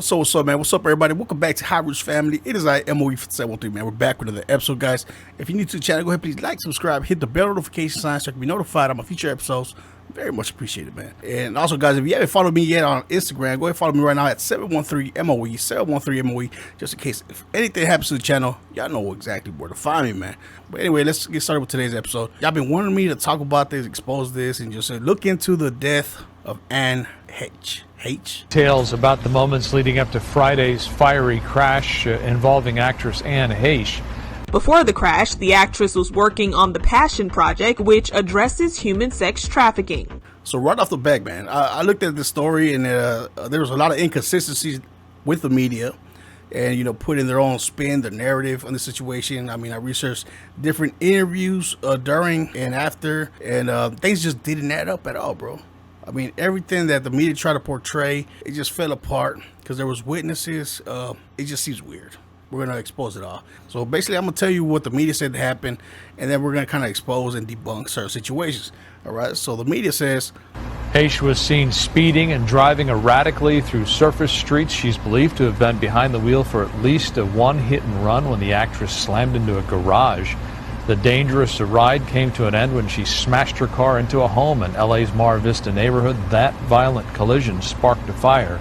So what's up, man? What's up, everybody? Welcome back to HollyWierd family. It is MOE 713, man. We're back with another episode, guys. If you're new to the channel, go ahead, please like, subscribe, hit the bell notification sign so you can be notified on my future episodes. Very much appreciated, man. And also, guys, if you haven't followed me yet on Instagram, go ahead and follow me right now at 713MOE, 713MOE, just in case if anything happens to the channel, y'all know exactly where to find me, man. But anyway, let's get started with today's episode. Y'all been wanting me to talk about this, expose this, and just look into the death of Heche. Tales about the moments leading up to Friday's fiery crash involving actress Heche. Before the crash, the actress was working on the Passion Project, which addresses human sex trafficking. So right off the bat, man, I looked at the story, and there was a lot of inconsistencies with the media and, you know, putting their own spin, their narrative on the situation. I mean, I researched different interviews during and after, and things just didn't add up at all, bro. I mean, everything that the media tried to portray, it just fell apart because there was witnesses. It just seems weird. We're going to expose it all. So basically, I'm going to tell you what the media said happened, and then we're going to kind of expose and debunk certain situations. All right. So the media says Heche was seen speeding and driving erratically through surface streets. She's believed to have been behind the wheel for at least one hit and run when the actress slammed into a garage. The dangerous ride came to an end when she smashed her car into a home in LA's Mar Vista neighborhood. That violent collision sparked a fire.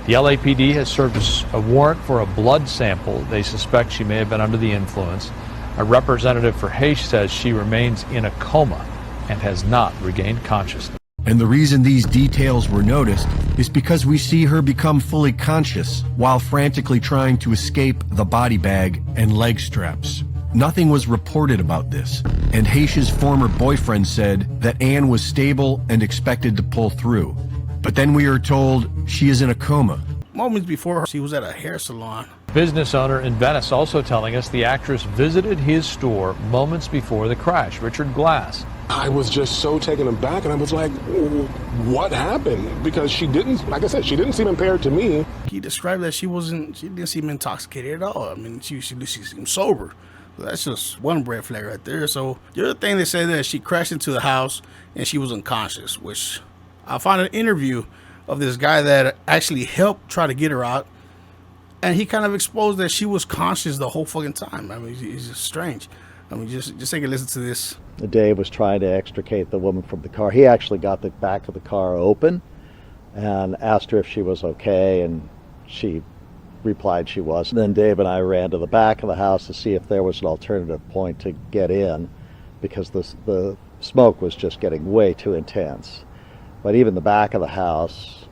The LAPD has served a warrant for a blood sample. They suspect she may have been under the influence. A representative for Heche says she remains in a coma and has not regained consciousness. And the reason these details were noticed is because we see her become fully conscious while frantically trying to escape the body bag and leg straps. Nothing was reported about this, and Heche's former boyfriend said that Anne was stable and expected to pull through. But then we are told she is in a coma. Moments before, she was at a hair salon. Business owner in Venice also telling us the actress visited his store moments before the crash. Richard Glass. I was just so taken aback, and I was like, what happened? Because she didn't, like I said, she didn't seem impaired to me. He described that she didn't seem intoxicated at all. I mean, she seemed sober. That's just one red flag right there. So the other thing they said that she crashed into the house and she was unconscious, which I found an interview of this guy that actually helped try to get her out, and he kind of exposed that she was conscious the whole fucking time. I mean, it's just strange. I mean, just take a listen to this. Dave was trying to extricate the woman from the car. He actually got the back of the car open and asked her if she was okay, and she replied she was. And then Dave and I ran to the back of the house to see if there was an alternative point to get in, because the smoke was just getting way too intense. But even the back of the house,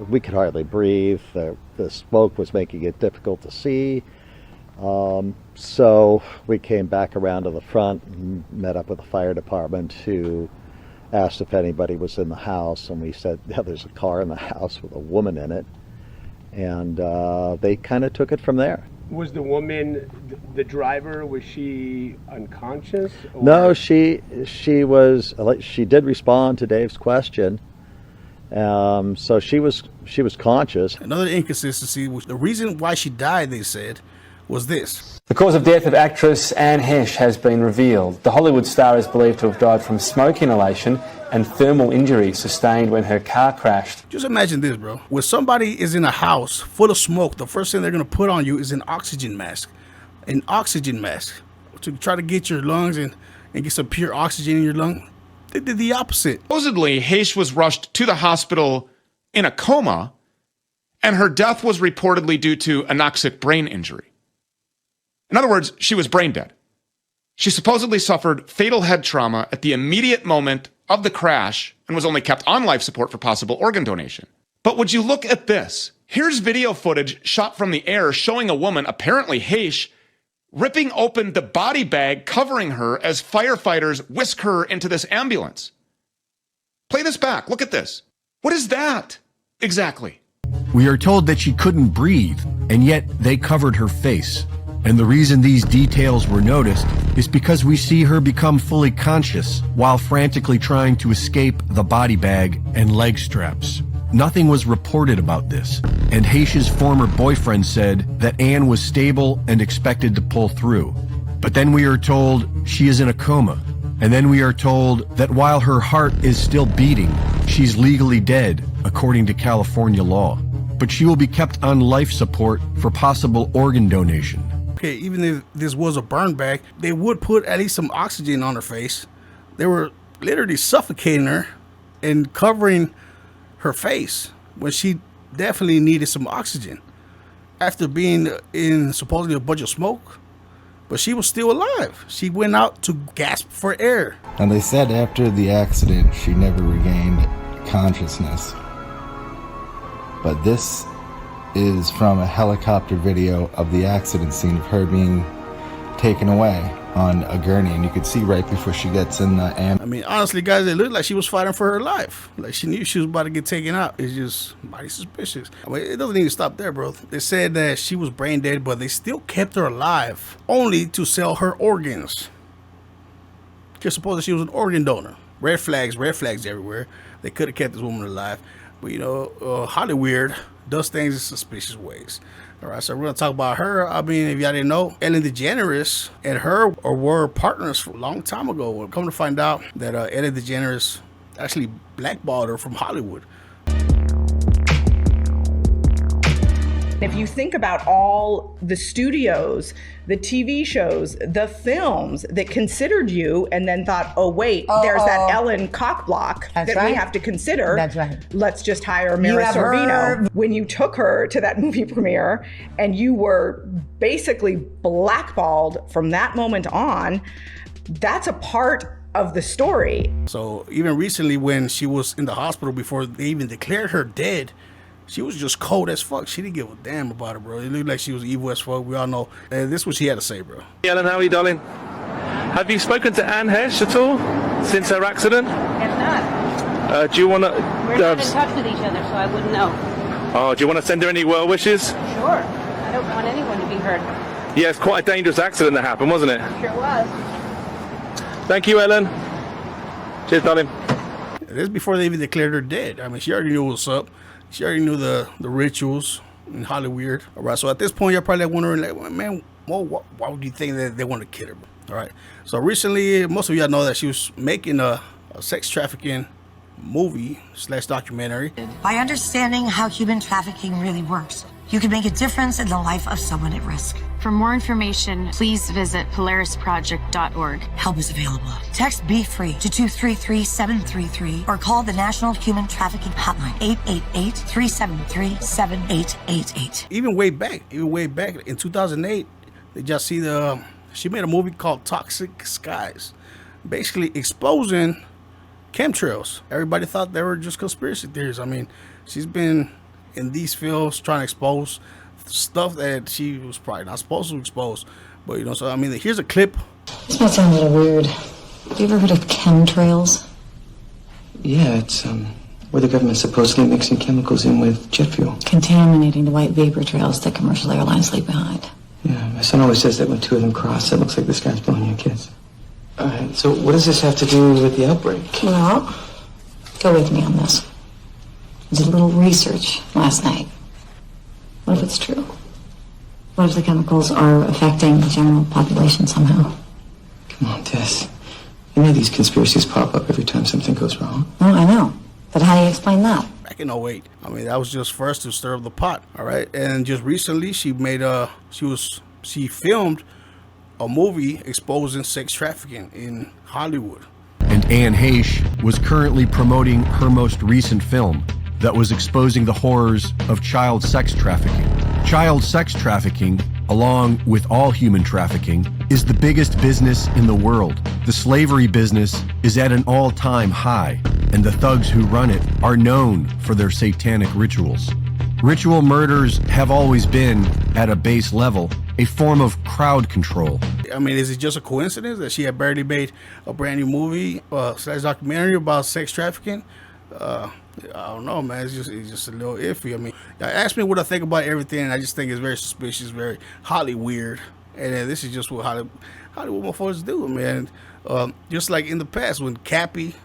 we could hardly breathe. The smoke was making it difficult to see. So we came back around to the front and met up with the fire department, who asked if anybody was in the house, and we said, yeah, there's a car in the house with a woman in it. And they kind of took it from there. Was the woman, the driver, was she unconscious? Or? No, she did respond to Dave's question. So she was conscious. Another inconsistency, which the reason why she died, they said, was this. The cause of death of actress Heche has been revealed. The Hollywood star is believed to have died from smoke inhalation and thermal injury sustained when her car crashed. Just imagine this, bro. When somebody is in a house full of smoke, the first thing they're going to put on you is an oxygen mask. An oxygen mask to try to get your lungs and get some pure oxygen in your lung. They did the opposite. Supposedly, Heche was rushed to the hospital in a coma, and her death was reportedly due to anoxic brain injury. In other words, she was brain dead. She supposedly suffered fatal head trauma at the immediate moment of the crash and was only kept on life support for possible organ donation. But would you look at this? Here's video footage shot from the air showing a woman, apparently Heche, ripping open the body bag covering her as firefighters whisk her into this ambulance. Play this back. Look at this. What is that exactly? We are told that she couldn't breathe, and yet they covered her face. And the reason these details were noticed is because we see her become fully conscious while frantically trying to escape the body bag and leg straps. Nothing was reported about this, and Heche's former boyfriend said that Anne was stable and expected to pull through. But then we are told she is in a coma, and then we are told that while her heart is still beating, she's legally dead according to California law. but she will be kept on life support for possible organ donation. Okay, even if this was a burn bag, they would put at least some oxygen on her face. They were literally suffocating her and covering her face when she definitely needed some oxygen after being in supposedly a bunch of smoke. But she was still alive. She went out to gasp for air. And they said after the accident, she never regained consciousness. But this is from a helicopter video of the accident scene of her being taken away on a gurney, and you could see right before she gets in the ambulance. I mean, honestly, guys, it looked like she was fighting for her life. Like she knew she was about to get taken out. It's just mighty suspicious. I mean, it doesn't even stop there, bro. They said that she was brain dead, but they still kept her alive, only to sell her organs. Just suppose that she was an organ donor. Red flags everywhere. They could have kept this woman alive. But, you know, HollyWierd does things in suspicious ways. All right, so we're going to talk about her. I mean, if y'all didn't know, Ellen DeGeneres and her were partners for a long time ago. We're coming to find out that Ellen DeGeneres actually blackballed her from Hollywood. If you think about all the studios, the TV shows, the films that considered you and then thought, oh, wait, there's that Ellen cockblock that we have to consider. That's right. Let's just hire Mira Sorvino. When you took her to that movie premiere and you were basically blackballed from that moment on, that's a part of the story. So even recently when she was in the hospital before they even declared her dead, she was just cold as fuck. She didn't give a damn about it, bro. It looked like she was evil as fuck. We all know. And this is what she had to say, bro. Ellen, how are you, darling? Have you spoken to Anne Heche at all since her accident? Have not. Do you want to... We're not in touch with each other, so I wouldn't know. Oh, do you want to send her any well wishes? Sure. I don't want anyone to be hurt. Yeah, it's quite a dangerous accident that happened, wasn't it? Sure was. Thank you, Ellen. Cheers, darling. This is before they even declared her dead. I mean, she already knew what's up. She already knew the rituals in HollyWierd. All right, so at this point, you're probably wondering, like, man, why would you think that they want to kill her? All right, so recently, most of y'all know that she was making a sex trafficking movie / documentary. By understanding how human trafficking really works, you can make a difference in the life of someone at risk. For more information, please visit polarisproject.org. Help is available. Text BE-FREE to 233-733 or call the National Human Trafficking Hotline, 888-373-7888. Even way back in 2008, they just see she made a movie called Toxic Skies, basically exposing chemtrails. Everybody thought they were just conspiracy theories. I mean, she's been in these fields trying to expose stuff that she was probably not supposed to expose. But, you know, so, I mean, here's a clip. This might sound a little weird. Have you ever heard of chemtrails? Yeah, it's where the government's supposedly mixing chemicals in with jet fuel. Contaminating the white vapor trails that commercial airlines leave behind. Yeah, my son always says that when two of them cross, it looks like the sky's blowing your kids. All right, so what does this have to do with the outbreak? Well, go with me on this. I did a little research last night. What if it's true? What if the chemicals are affecting the general population somehow? Come on, Tess. You know these conspiracies pop up every time something goes wrong. Oh, I know. But how do you explain that? Back in 08. I mean, that was just for us to stir up the pot, all right? And just recently, she filmed a movie exposing sex trafficking in Hollywood. And Anne Heche was currently promoting her most recent film that was exposing the horrors of child sex trafficking. Child sex trafficking, along with all human trafficking, is the biggest business in the world. The slavery business is at an all-time high, and the thugs who run it are known for their satanic rituals. Ritual murders have always been, at a base level, a form of crowd control. I mean, is it just a coincidence that she had barely made a brand new movie / documentary about sex trafficking? I don't know, man. It's just a little iffy. I mean, ask me what I think about everything, and I just think it's very suspicious, very HollyWierd. And this is just what Hollywood motherfuckers do, man. Just like in the past when Cappy,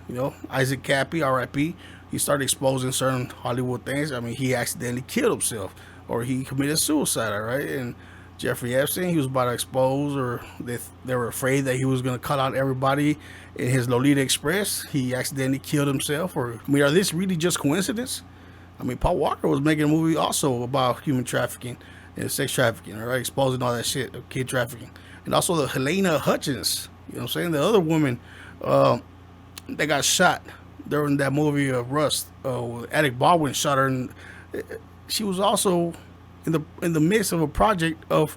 Isaac Cappy, R.I.P., he started exposing certain Hollywood things. I mean, he accidentally killed himself, or he committed suicide, all right? And Jeffrey Epstein, he was about to expose, or they were afraid that he was going to cut out everybody in his Lolita Express. He accidentally killed himself. Or, I mean, are this really just coincidence? I mean, Paul Walker was making a movie also about human trafficking and sex trafficking, all right, exposing all that shit of kid trafficking. And also the Helena Hutchins, you know what I'm saying, the other woman that got shot during that movie of Rust. Alec Baldwin shot her, and she was also in the midst of a project of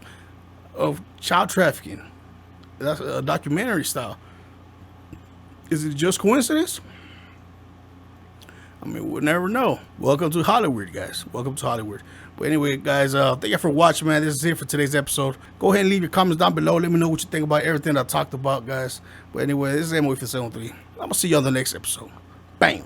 child trafficking. That's a documentary style. Is it just coincidence? I mean, we'll never know. Welcome to HollyWierd, guys. Welcome to HollyWierd. But anyway, guys, thank you for watching, man. This is it for today's episode. Go ahead and leave your comments down below. Let me know what you think about everything I talked about, guys. But anyway, this is MOE for 73. I'm going to see you on the next episode. Bang.